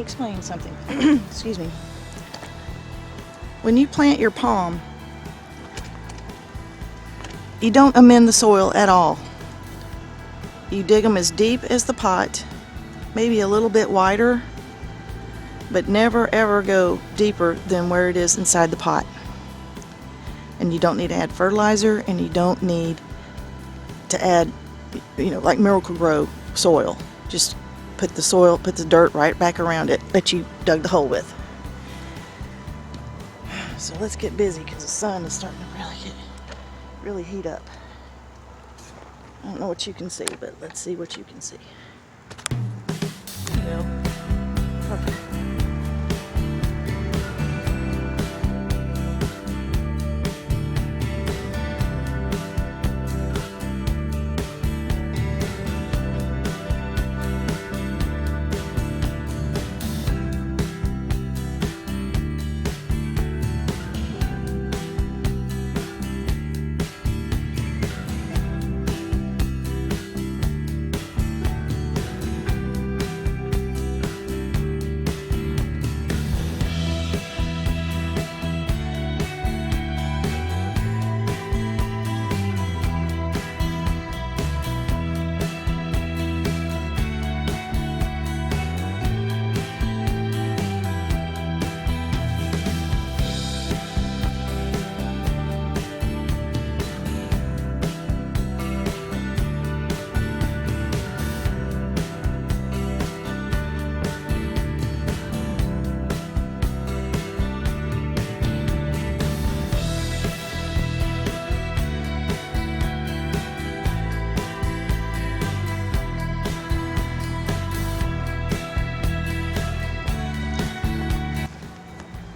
explain something. Excuse me. When you plant your palm, you don't amend the soil at all. You dig them as deep as the pot, maybe a little bit wider, but never ever go deeper than where it is inside the pot. And you don't need to add fertilizer, and you don't need to add, like Miracle-Gro soil. Just put the dirt right back around it that you dug the hole with. So let's get busy because the sun is starting to really heat up. I don't know what you can see, but let's see what you can see. There you go. Perfect.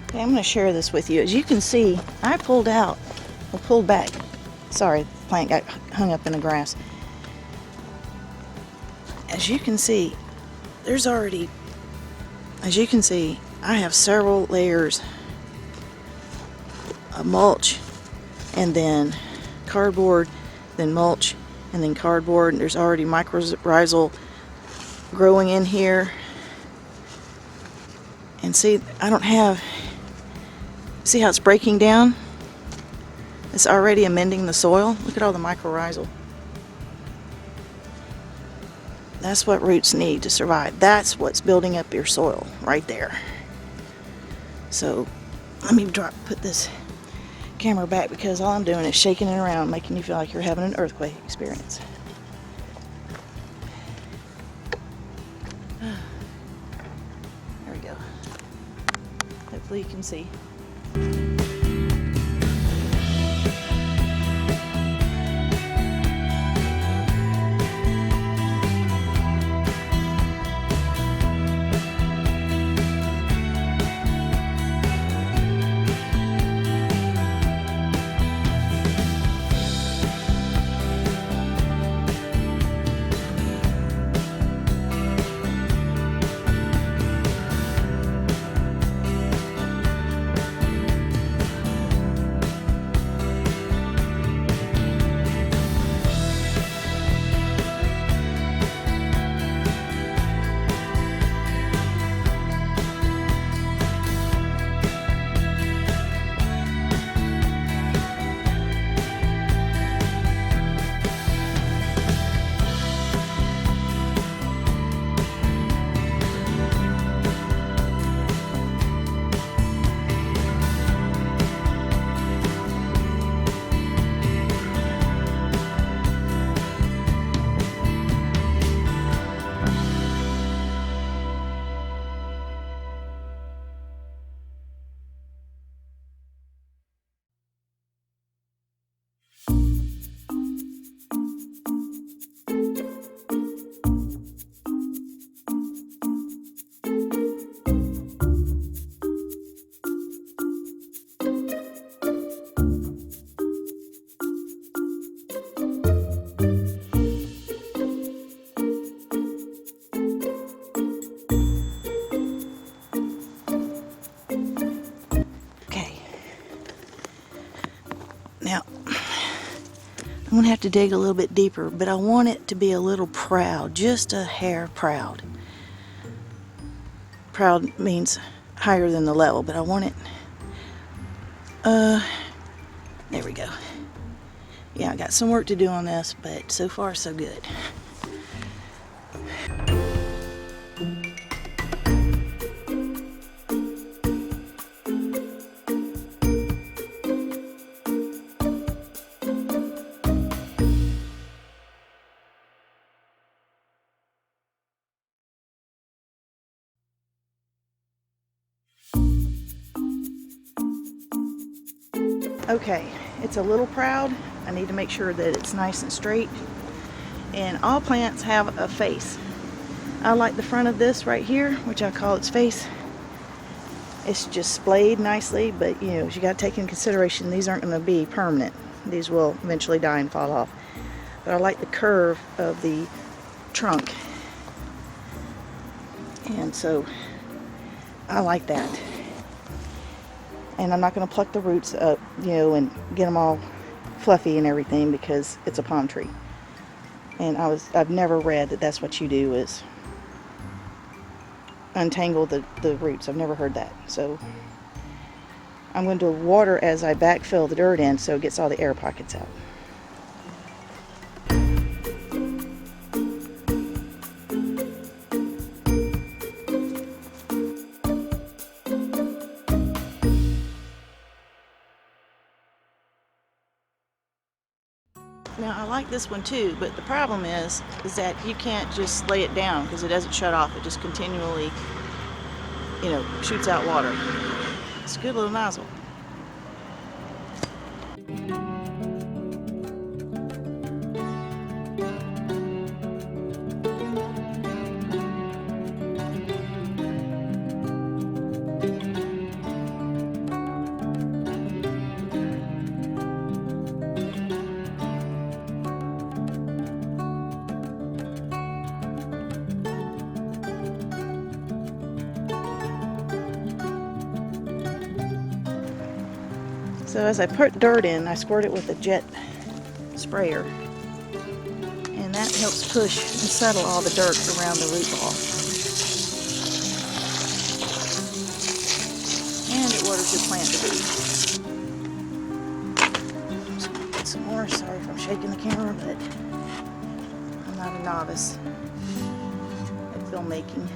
Okay, I'm going to share this with you. As you can see, I pulled back. Sorry, the plant got hung up in the grass. As you can see, I have several layers of mulch, and then cardboard, then mulch, and then cardboard. And there's already mycorrhizal growing in here. And see, see how it's breaking down? It's already amending the soil. Look at all the mycorrhizal. That's what roots need to survive. That's what's building up your soil right there. So let me put this camera back, because all I'm doing is shaking it around, making you feel like you're having an earthquake experience. There we go. Hopefully you can see. Now, I'm going to have to dig a little bit deeper, but I want it to be a little proud, just a hair proud. proud means higher than the level, but I want it, there we go. Yeah, I got some work to do on this, but so far so good. Okay, it's a little proud. I need to make sure that it's nice and straight. And all plants have a face. I like the front of this right here, which I call its face. It's just splayed nicely, but you know, you got to take into consideration these aren't going to be permanent. These will eventually die and fall off. But I like the curve of the trunk. And so I like that. And I'm not going to pluck the roots up, you know, and get them all fluffy and everything because it's a palm tree. And I've never read that that's what you do, is untangle the roots. I've never heard that. So I'm going to water as I backfill the dirt in so it gets all the air pockets out. Now I like this one too, but the problem is that you can't just lay it down because it doesn't shut off. It just continually, you know, shoots out water. It's a good little nozzle. So as I put dirt in, I squirt it with a jet sprayer, and that helps push and settle all the dirt around the root ball. And it waters your plant to be. So I'll put some more. Sorry if I'm shaking the camera, but I'm not a novice at filmmaking.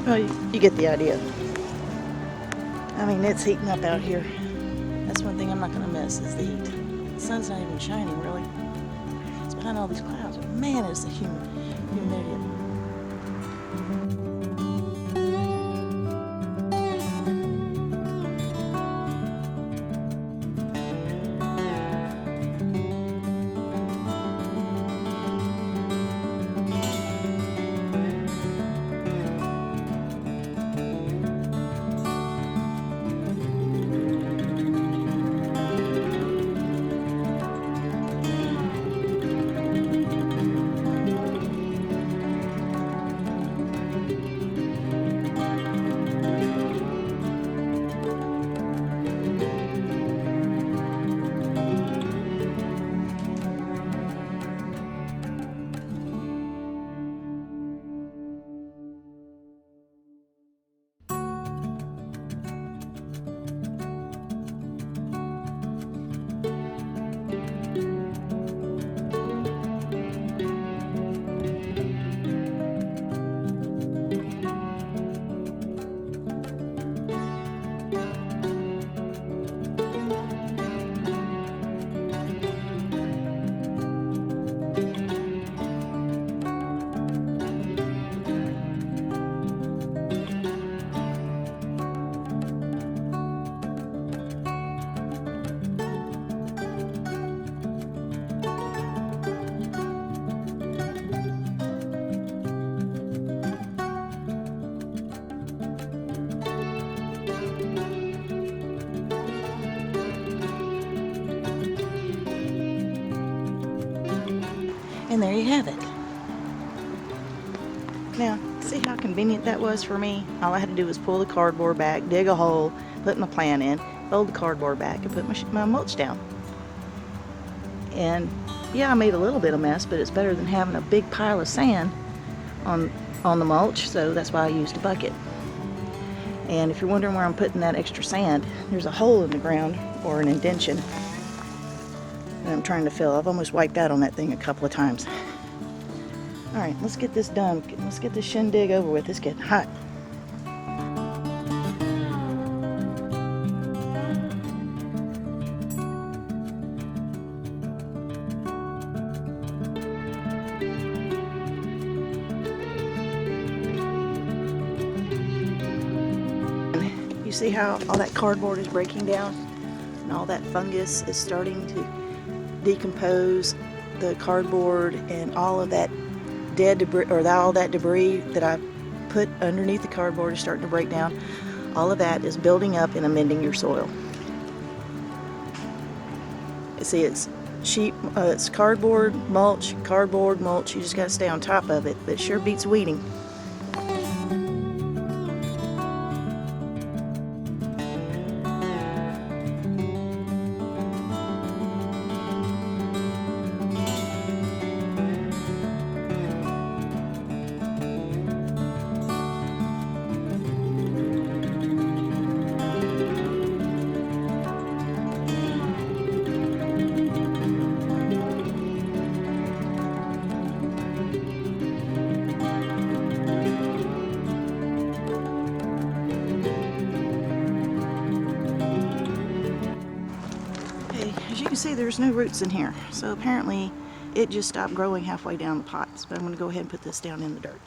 Well, you get the idea. I mean, it's heating up out here. That's one thing I'm not going to miss, is the heat. The sun's not even shining, really. It's behind all these clouds. But man, it's the humidity. And there you have it. Now, see how convenient that was for me? All I had to do was pull the cardboard back, dig a hole, put my plant in, fold the cardboard back, and put my mulch down. And yeah, I made a little bit of mess, but it's better than having a big pile of sand on the mulch, so that's why I used a bucket. And if you're wondering where I'm putting that extra sand, there's a hole in the ground, or an indentation, that I'm trying to fill. I've almost wiped out on that thing a couple of times. Alright, let's get this done. Let's get this shindig over with. It's getting hot. You see how all that cardboard is breaking down? And all that fungus is starting to decompose the cardboard, and all of that dead debris, or all that debris that I put underneath the cardboard is starting to break down. All of that is building up and amending your soil. See, it's it's cardboard mulch. You just got to stay on top of it, but it sure beats weeding. As you can see, there's no roots in here, so apparently it just stopped growing halfway down the pots. But I'm going to go ahead and put this down in the dirt.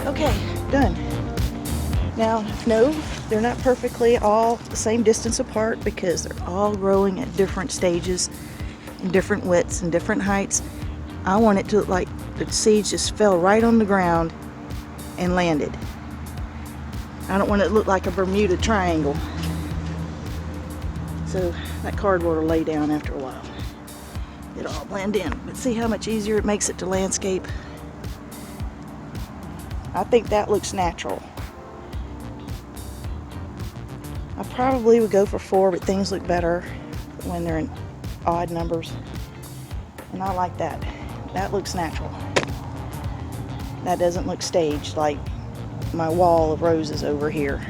Okay, done. Now, no, they're not perfectly all the same distance apart because they're all growing at different stages and different widths and different heights. I want it to look like the seeds just fell right on the ground and landed. I don't want it to look like a Bermuda Triangle. So that cardboard will lay down after a while. It'll all blend in. But see how much easier it makes it to landscape? I think that looks natural. I probably would go for 4, but things look better when they're in odd numbers. And I like that. That looks natural. That doesn't look staged like my wall of roses over here.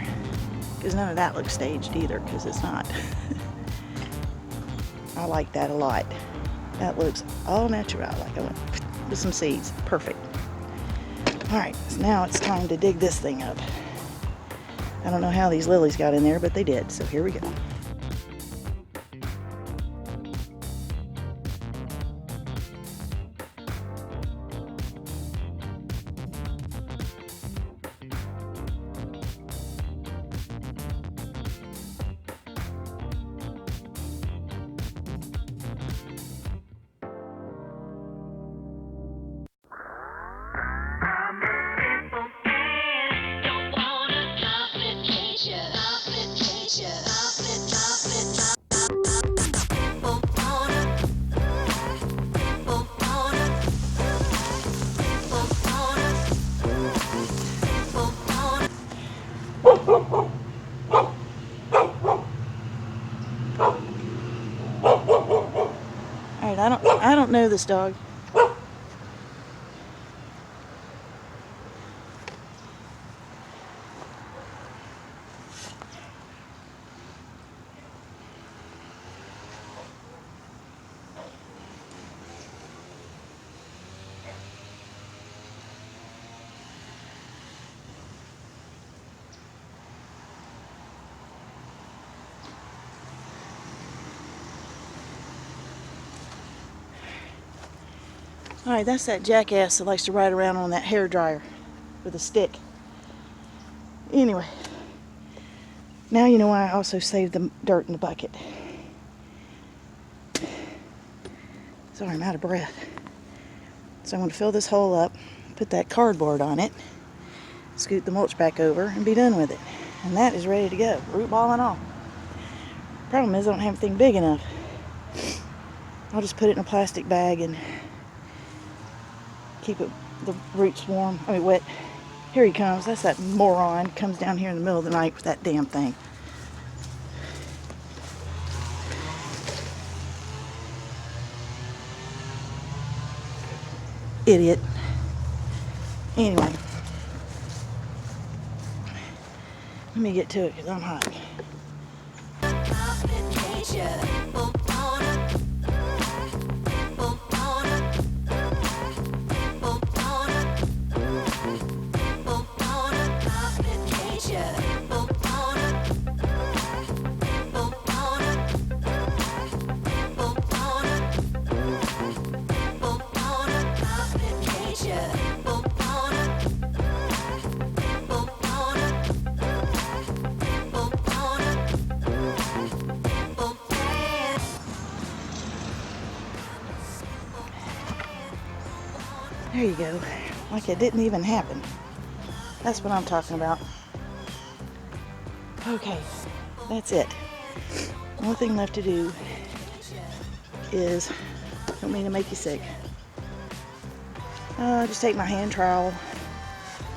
Because none of that looks staged either, because it's not. I like that a lot. That looks all natural, like I went with some seeds. Perfect. Alright, so now it's time to dig this thing up. I don't know how these lilies got in there, but they did, so here we go. know this dog. Alright, that's that jackass that likes to ride around on that hair dryer with a stick. Anyway, now you know why I also saved the dirt in the bucket. Sorry, I'm out of breath. So I'm going to fill this hole up, put that cardboard on it, scoot the mulch back over, and be done with it. And that is ready to go, root ball and all. Problem is I don't have anything big enough. I'll just put it in a plastic bag and keep it, the roots warm, wet. Here he comes. That's that moron. Comes down here in the middle of the night with that damn thing. Idiot. Anyway. Let me get to it because I'm hot. There you go. Like it didn't even happen. That's what I'm talking about. Okay, that's it. Only thing left to do is, don't mean to make you sick. Just take my hand trowel,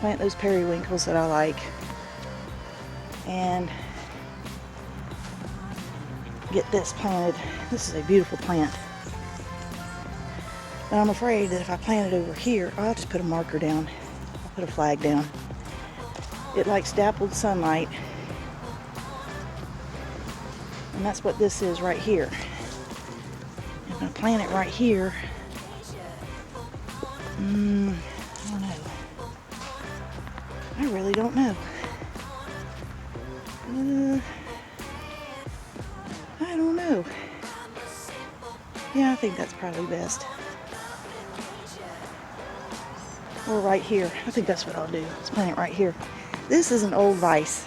plant those periwinkles that I like, and get this planted. This is a beautiful plant. But I'm afraid that if I plant it over here, I'll just put a marker down. I'll put a flag down. It likes dappled sunlight. And that's what this is right here. If I plant it right here, I don't know. I really don't know. I don't know. Yeah, I think that's probably best. Or right here. I think that's what I'll do. Let's plant it right here. This is an old vise.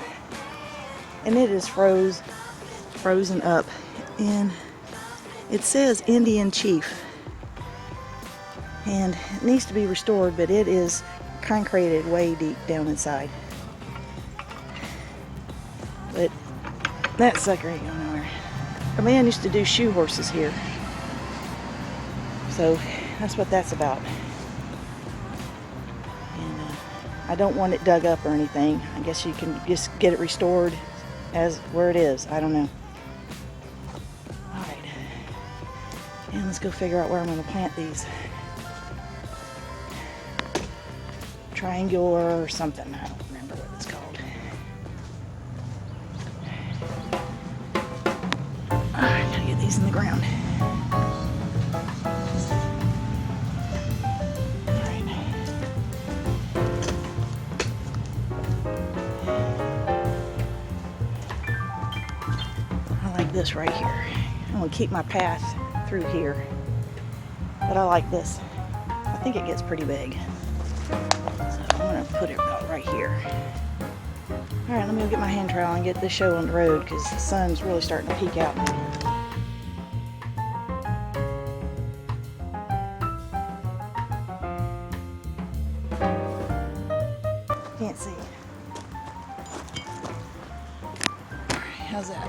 And it is frozen up. And it says Indian Chief. And it needs to be restored, but it is concreted way deep down inside. But that sucker ain't going nowhere. A man used to do shoe horses here. So that's what that's about. I don't want it dug up or anything. I guess you can just get it restored as where it is. I don't know. Alright. And let's go figure out where I'm going to plant these. Triangular or something. I don't remember what it's called. Alright, gotta get these in the ground. This right here. I'm going to keep my path through here, but I like this. I think it gets pretty big, so I'm going to put it about right here. Alright, let me go get my hand trowel and get this show on the road because the sun's really starting to peek out now. Can't see. Alright, how's that?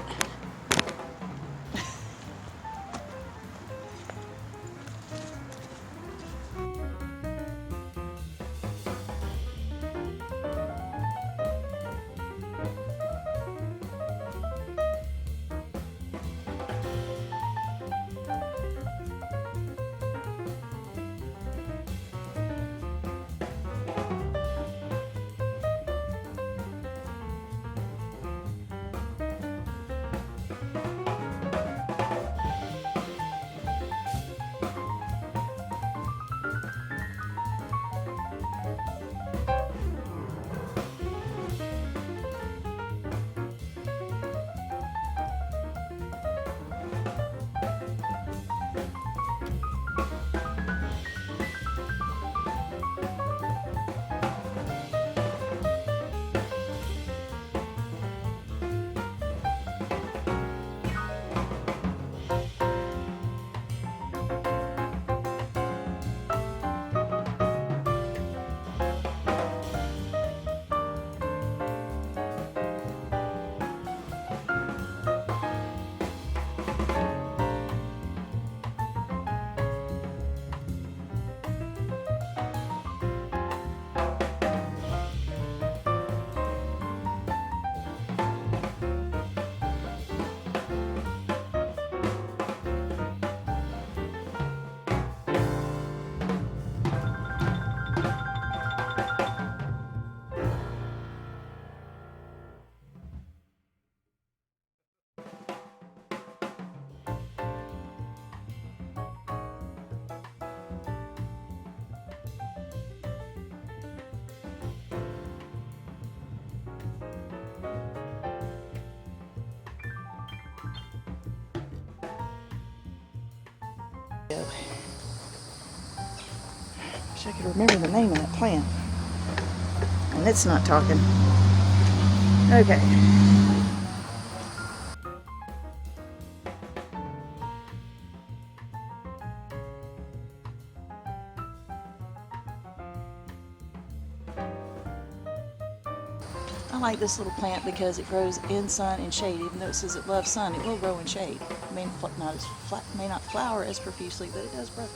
Wish I could remember the name of that plant. And it's not talking. Okay. I like this little plant because it grows in sun and shade. Even though it says it loves sun, it will grow in shade. It may not flower as profusely, but it does grow.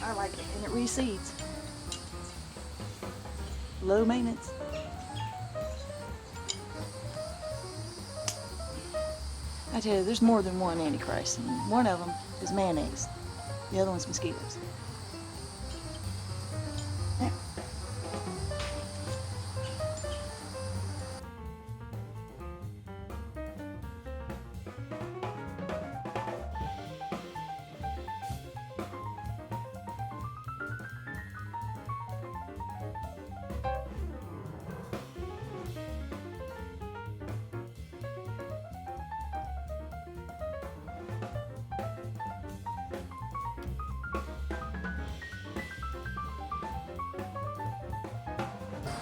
I like it, and it reseeds. Low maintenance. I tell you, there's more than one Antichrist, and one of them is mayonnaise. The other one's mosquitoes. Now,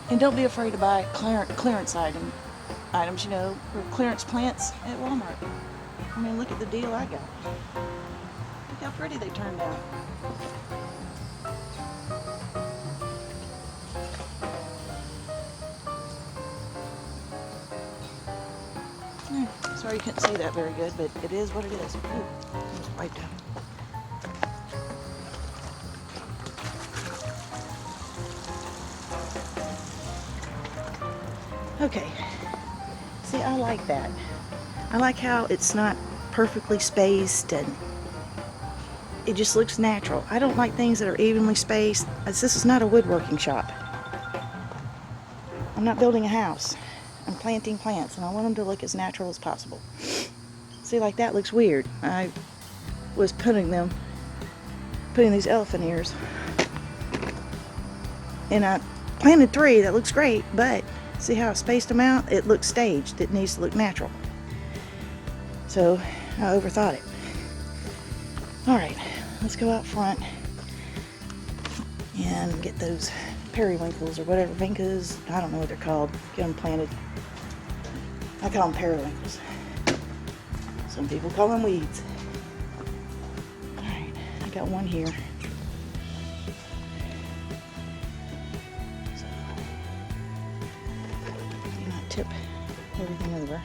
and don't be afraid to buy clearance items, you know, or clearance plants at Walmart. I mean, look at the deal I got. Look how pretty they turned out. Sorry you couldn't see that very good, but it is what it is. Ooh, it's wiped out. Okay, see, I like that. I like how it's not perfectly spaced and it just looks natural. I don't like things that are evenly spaced. This is not a woodworking shop. I'm not building a house. I'm planting plants and I want them to look as natural as possible. See, like that looks weird. I was putting these elephant ears. And I planted 3, that looks great, but see how I spaced them out? It looks staged. It needs to look natural. So I overthought it. Alright, let's go out front and get those periwinkles or whatever, vincas, I don't know what they're called. Get them planted. I call them periwinkles. Some people call them weeds. Alright, I got one here. Tip everything over.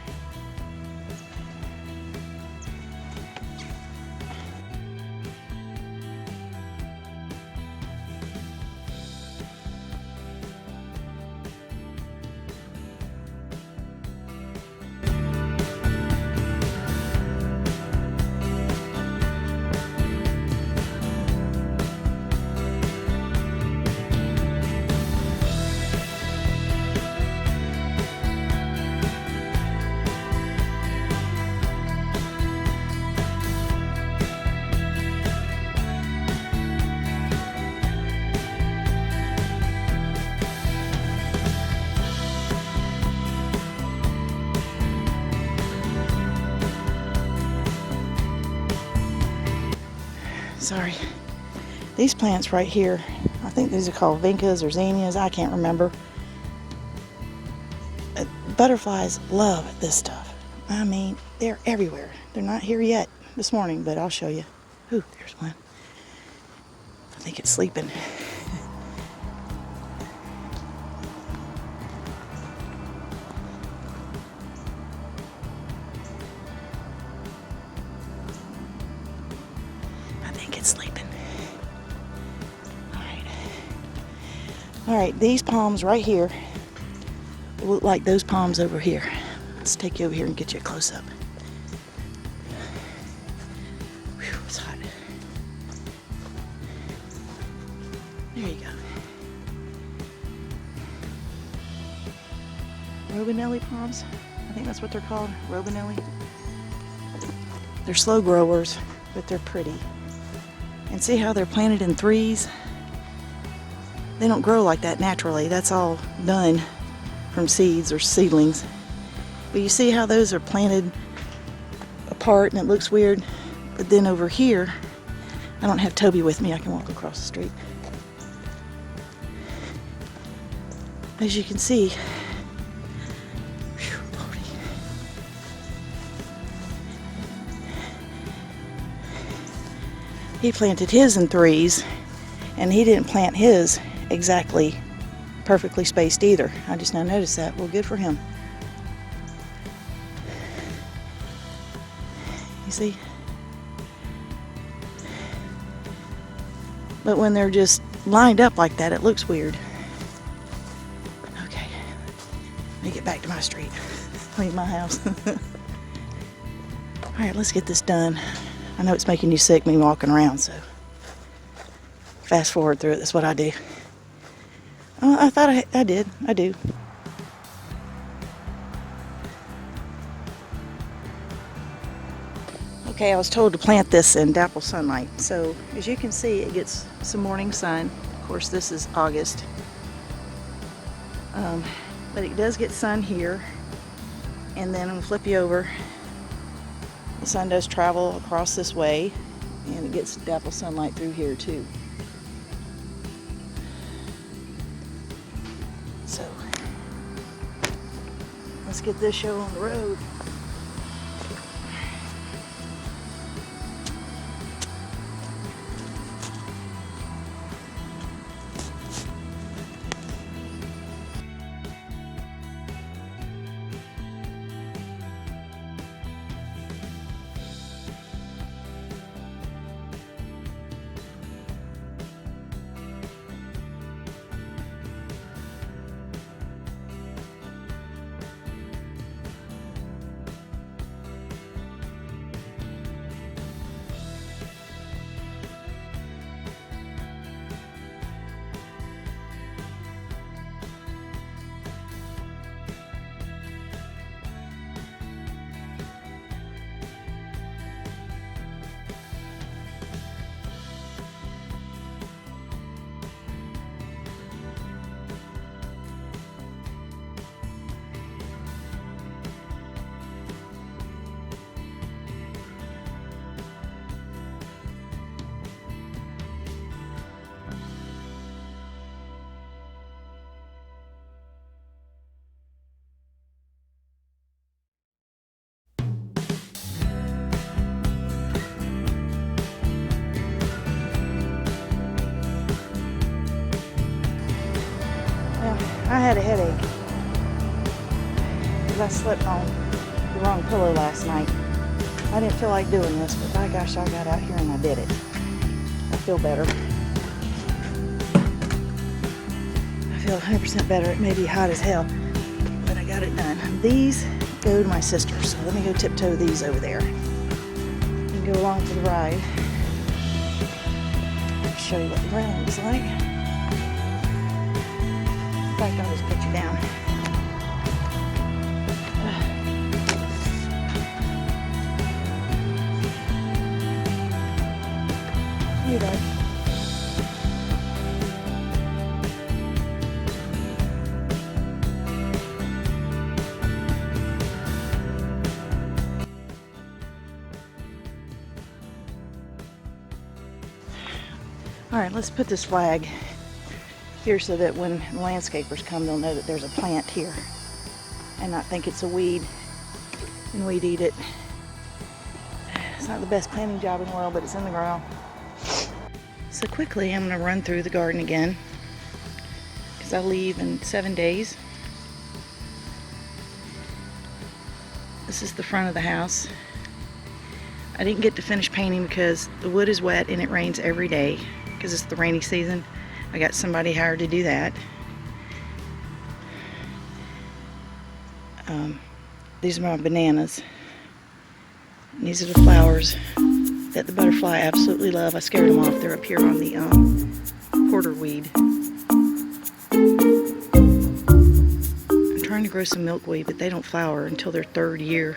Sorry. These plants right here, I think these are called vincas or zinnias, I can't remember. Butterflies love this stuff. I mean, they're everywhere. They're not here yet this morning, but I'll show you. Ooh, there's one. I think it's sleeping. Sleeping. Alright, these palms right here look like those palms over here. Let's take you over here and get you a close-up. Whew, it's hot. There you go. Robellini palms. I think that's what they're called. Robellini. They're slow growers, but they're pretty. And see how they're planted in 3s? They don't grow like that naturally. That's all done from seeds or seedlings. But you see how those are planted apart and it looks weird? But then over here, I don't have Toby with me. I can walk across the street. As you can see, whew, Lordy. He planted his in threes, and he didn't plant his exactly perfectly spaced either. I just now noticed that. Well, good for him. You see? But when they're just lined up like that, it looks weird. Okay, let me get back to my street. Leave my house. All right, let's get this done. I know it's making you sick, me walking around, so fast forward through it. That's what I do. Oh, I thought I did. I do. Okay, I was told to plant this in dapple sunlight. So as you can see, it gets some morning sun. Of course, this is August. But it does get sun here. And then I'm gonna flip you over. The sun does travel across this way, and it gets dapple sunlight through here too. So let's get this show on the road. I had a headache because I slept on the wrong pillow last night. I didn't feel like doing this, but by gosh, I got out here and I did it. I feel better. I feel 100% better. It may be hot as hell, but I got it done. These go to my sister, so let me go tiptoe these over there and go along for the ride. I'll show you what the ground looks like. In fact, I'll just put you down. You guys. All right, let's put this flag here so that when landscapers come, they'll know that there's a plant here and not think it's a weed and weed eat it. It's not the best planting job in the world, but it's in the ground. So quickly, I'm going to run through the garden again because I leave in 7 days. This is the front of the house. I didn't get to finish painting because the wood is wet and it rains every day because it's the rainy season. I got somebody hired to do that. These are my bananas. And these are the flowers that the butterfly absolutely love. I scared them off. They're up here on the porterweed. I'm trying to grow some milkweed, but they don't flower until their 3rd year.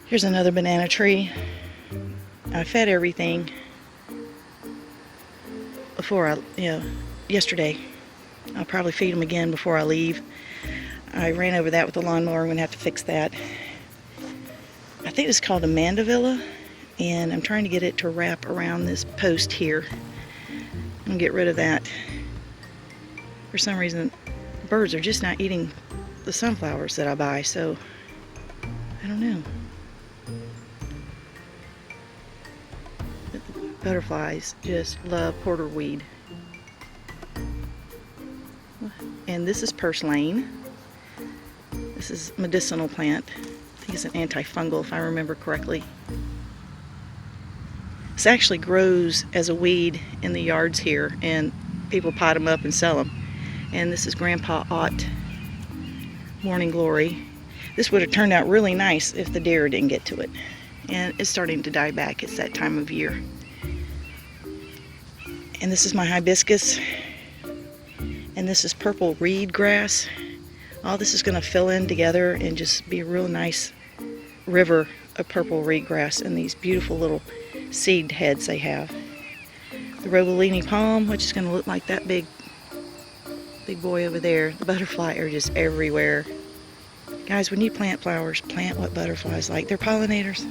Here's another banana tree. I fed everything before yesterday. I'll probably feed them again before I leave. I ran over that with the lawnmower. I'm gonna have to fix that. I think it's called a mandevilla and I'm trying to get it to wrap around this post here and get rid of that. For some reason, birds are just not eating the sunflowers that I buy, so I don't know. But the butterflies just love porterweed. And this is purslane. This is a medicinal plant. I think it's an antifungal if I remember correctly. This actually grows as a weed in the yards here, and people pot them up and sell them. And this is Grandpa Ott Morning Glory. This would have turned out really nice if the deer didn't get to it. And it's starting to die back. It's that time of year. And this is my hibiscus. And this is purple reed grass. All this is going to fill in together and just be a real nice river of purple reed grass and these beautiful little seed heads they have. The Robellini palm, which is going to look like that big boy over there. The butterflies are just everywhere. Guys, when you plant flowers, plant what butterflies like. They're pollinators.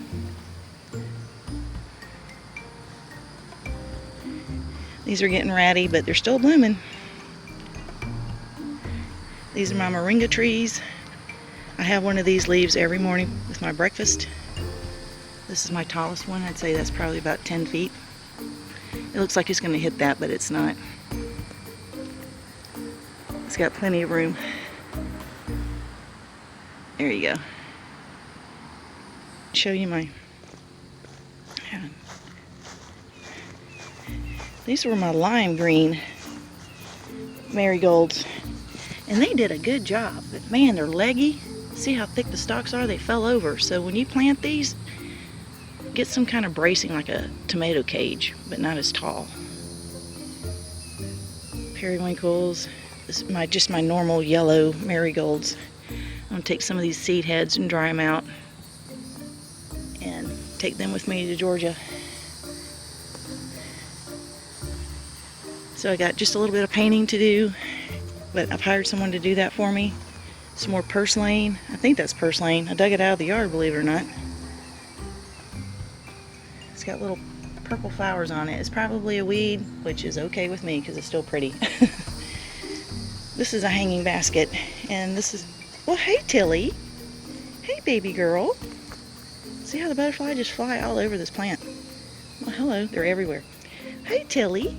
These are getting ratty, but they're still blooming. These are my Moringa trees. I have one of these leaves every morning with my breakfast. This is my tallest one. I'd say that's probably about 10 feet. It looks like it's going to hit that, but it's not. It's got plenty of room. There you go. Show you my... These were my lime green marigolds. And they did a good job. But man, they're leggy. See how thick the stalks are? They fell over. So when you plant these, get some kind of bracing like a tomato cage, but not as tall. Periwinkles. This is just my normal yellow marigolds. I'm going to take some of these seed heads and dry them out and take them with me to Georgia. So I got just a little bit of painting to do, but I've hired someone to do that for me. Some more purslane. I think that's purslane. I dug it out of the yard, believe it or not. It's got little purple flowers on it. It's probably a weed, which is okay with me because it's still pretty. This is a hanging basket, and this is, well, hey Tilly. Hey baby girl. See how the butterfly just fly all over this plant? Well, hello, they're everywhere. Hey Tilly.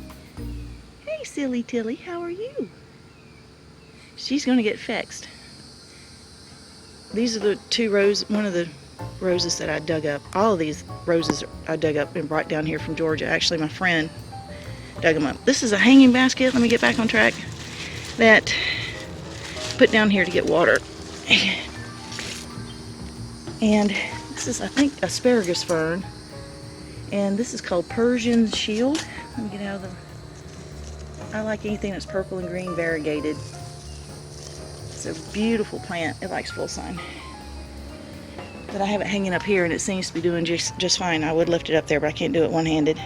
Hey silly Tilly, how are you? She's going to get fixed. These are the two roses, one of the roses that I dug up. All of these roses I dug up and brought down here from Georgia. Actually, my friend dug them up. This is a hanging basket. Let me get back on track. That I put down here to get water. And this is, I think, asparagus fern. And this is called Persian Shield. Let me get out of the... I like anything that's purple and green variegated. It's a beautiful plant. It likes full sun. But I have it hanging up here and it seems to be doing just fine. I would lift it up there, but I can't do it one-handed.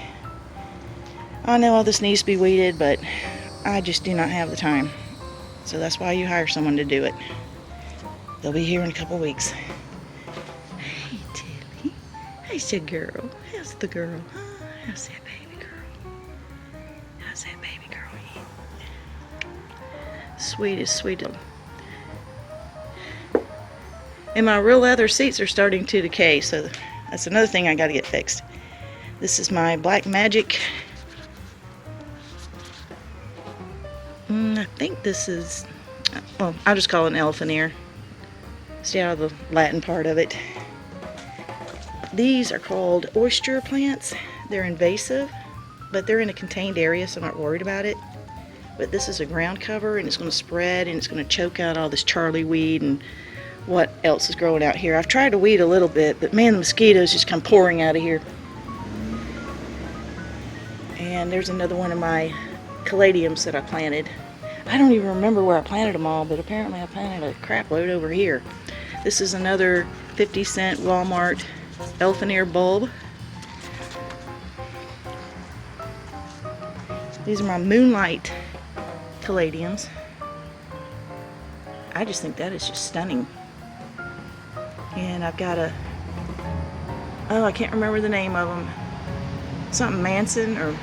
I know all this needs to be weeded, but I just do not have the time. So that's why you hire someone to do it. They'll be here in a couple weeks. Hey, Tilly. How's your girl? How's the girl? Huh? How's that baby girl? How's that baby girl? Sweetest, sweetest. And my real leather seats are starting to decay, so that's another thing I got to get fixed. This is my Black Magic. I think this is, well, I'll just call it an elephant ear. Stay out of the Latin part of it. These are called oyster plants. They're invasive, but they're in a contained area, so I'm not worried about it. But this is a ground cover, and it's going to spread, and it's going to choke out all this Charlie weed and what else is growing out here. I've tried to weed a little bit, but man, the mosquitoes just come pouring out of here. And there's another one of my caladiums that I planted. I don't even remember where I planted them all, but apparently I planted a crap load over here. This is another 50-cent Walmart elephant ear bulb. These are my Moonlight Caladiums. I just think that is just stunning. And I've got a Oh, I can't remember the name of them. Something Manson or...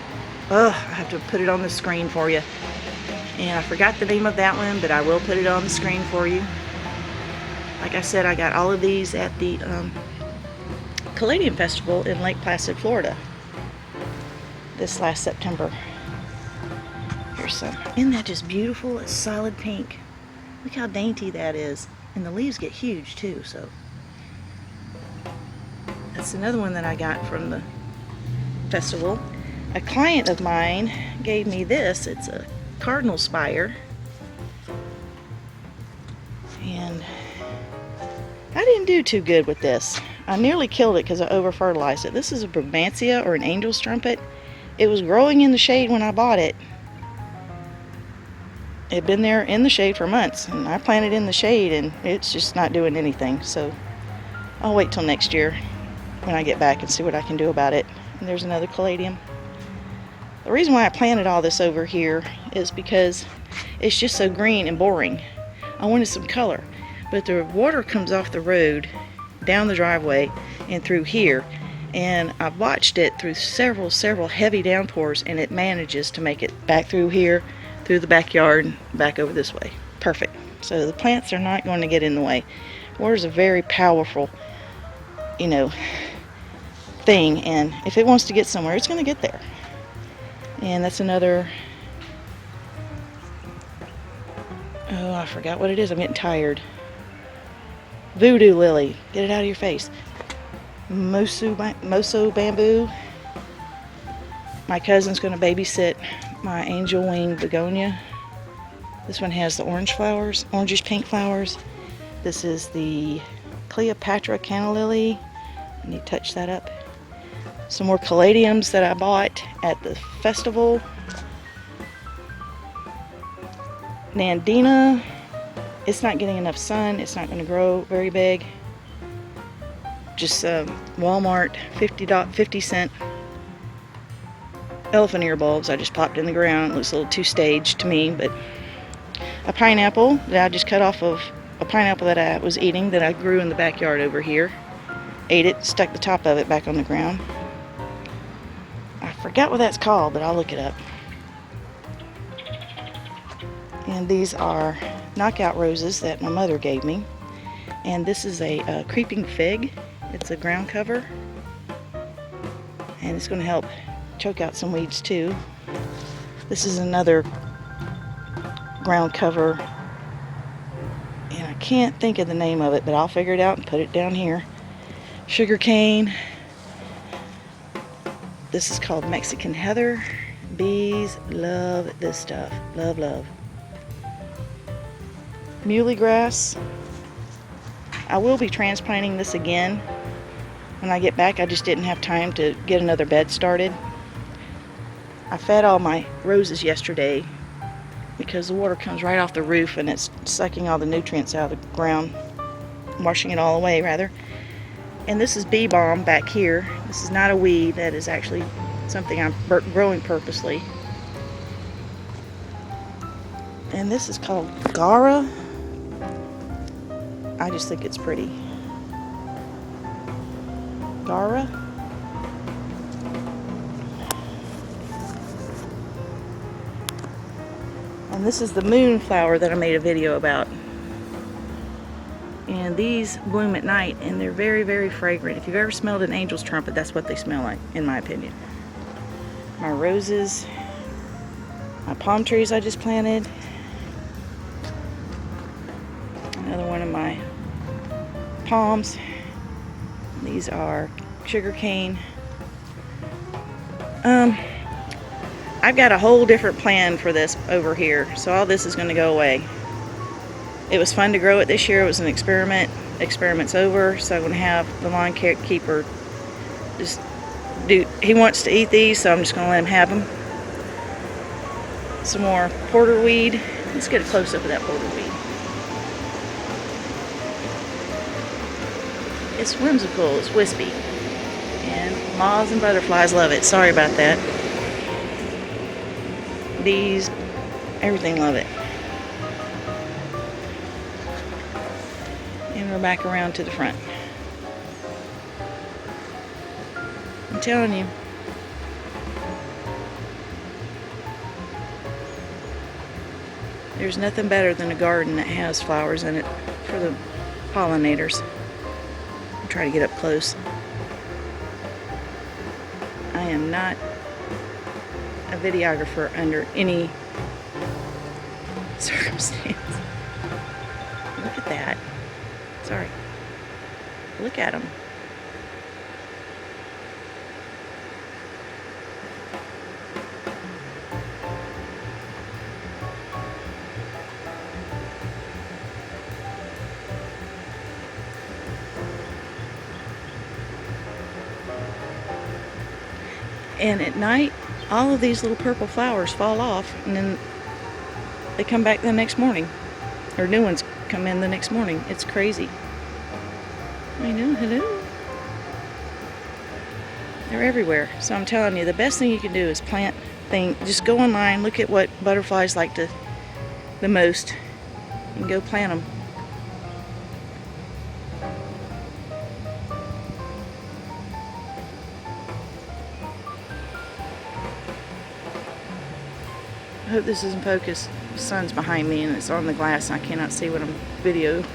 I have to put it on the screen for you. And I forgot the name of that one, but I will put it on the screen for you. Like I said, I got all of these at the Caladium Festival in Lake Placid, Florida this last September. Here's some. Isn't that just beautiful? It's solid pink. Look how dainty that is. And the leaves get huge too, so. That's another one that I got from the festival. A client of mine gave me this. It's a Cardinal Spirea. And I didn't do too good with this. I nearly killed it because I over-fertilized it. This is a Brugmansia, or an angel's trumpet. It was growing in the shade when I bought it. It had been there in the shade for months, and I planted in the shade and it's just not doing anything. So I'll wait till next year when I get back and see what I can do about it. And there's another caladium. The reason why I planted all this over here is because it's just so green and boring. I wanted some color, but the water comes off the road, down the driveway, and through here. And I've watched it through several heavy downpours, and it manages to make it back through here, through the backyard, back over this way. Perfect. So the plants are not going to get in the way. Water's a very powerful, you know, thing, and if it wants to get somewhere, it's going to get there. And that's another, oh, I forgot what it is. I'm getting tired. Voodoo lily. Get it out of your face. Moso Bamboo. My cousin's going to babysit my angel wing begonia. This one has the orange flowers, orangish pink flowers. This is the Cleopatra canna lily. I need to touch that up. Some more caladiums that I bought at the festival. Nandina. It's not getting enough sun. It's not going to grow very big. Just Walmart 50-cent elephant ear bulbs I just popped in the ground. It looks a little too staged to me, but a pineapple that I just cut off of a pineapple that I was eating that I grew in the backyard over here. Ate it, stuck the top of it back on the ground. I forgot what that's called, but I'll look it up. And these are knockout roses that my mother gave me. And this is a creeping fig. It's a ground cover. And it's going to help choke out some weeds too. This is another ground cover. And I can't think of the name of it, but I'll figure it out and put it down here. Sugar cane. This is called Mexican heather. Bees love this stuff. Love, love. Muley grass. I will be transplanting this again when I get back. I just didn't have time to get another bed started. I fed all my roses yesterday because the water comes right off the roof and it's sucking all the nutrients out of the ground, washing it all away rather. And this is bee balm back here. This is not a weed. That is actually something I'm growing purposely. And this is called Gara. I just think it's pretty. Gara. And this is the Moonflower that I made a video about. And these bloom at night and they're very, very fragrant. If you've ever smelled an angel's trumpet, that's what they smell like, in my opinion. My roses, my palm trees I just planted. Another one of my palms. These are sugar cane. I've got a whole different plan for this over here, so all this is going to go away. It was fun to grow it this year. It was an experiment. Experiment's over, so I'm going to have the lawn keeper just do. He wants to eat these, so I'm just going to let him have them. Some more porterweed. Let's get a close up of that porterweed. It's whimsical. It's wispy, and moths and butterflies love it. Sorry about that. Bees, everything love it. And we're back around to the front. I'm telling you. There's nothing better than a garden that has flowers in it for the pollinators. I'll try to get up close. I am not a videographer under any circumstance. Look at that. Sorry. Look at them. And at night, all of these little purple flowers fall off, and then they come back the next morning. Or new ones come in the next morning. It's crazy. I know, hello. They're everywhere. So I'm telling you, the best thing you can do is plant things. Just go online, look at what butterflies like the most, and go plant them. I hope this isn't focused. The sun's behind me and it's on the glass and I cannot see what I'm videoing.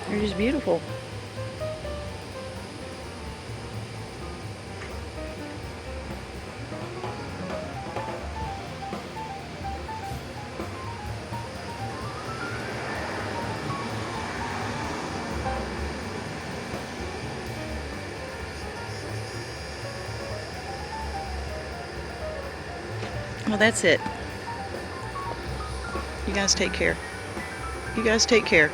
They're just beautiful. Well, that's it. You guys take care. You guys take care.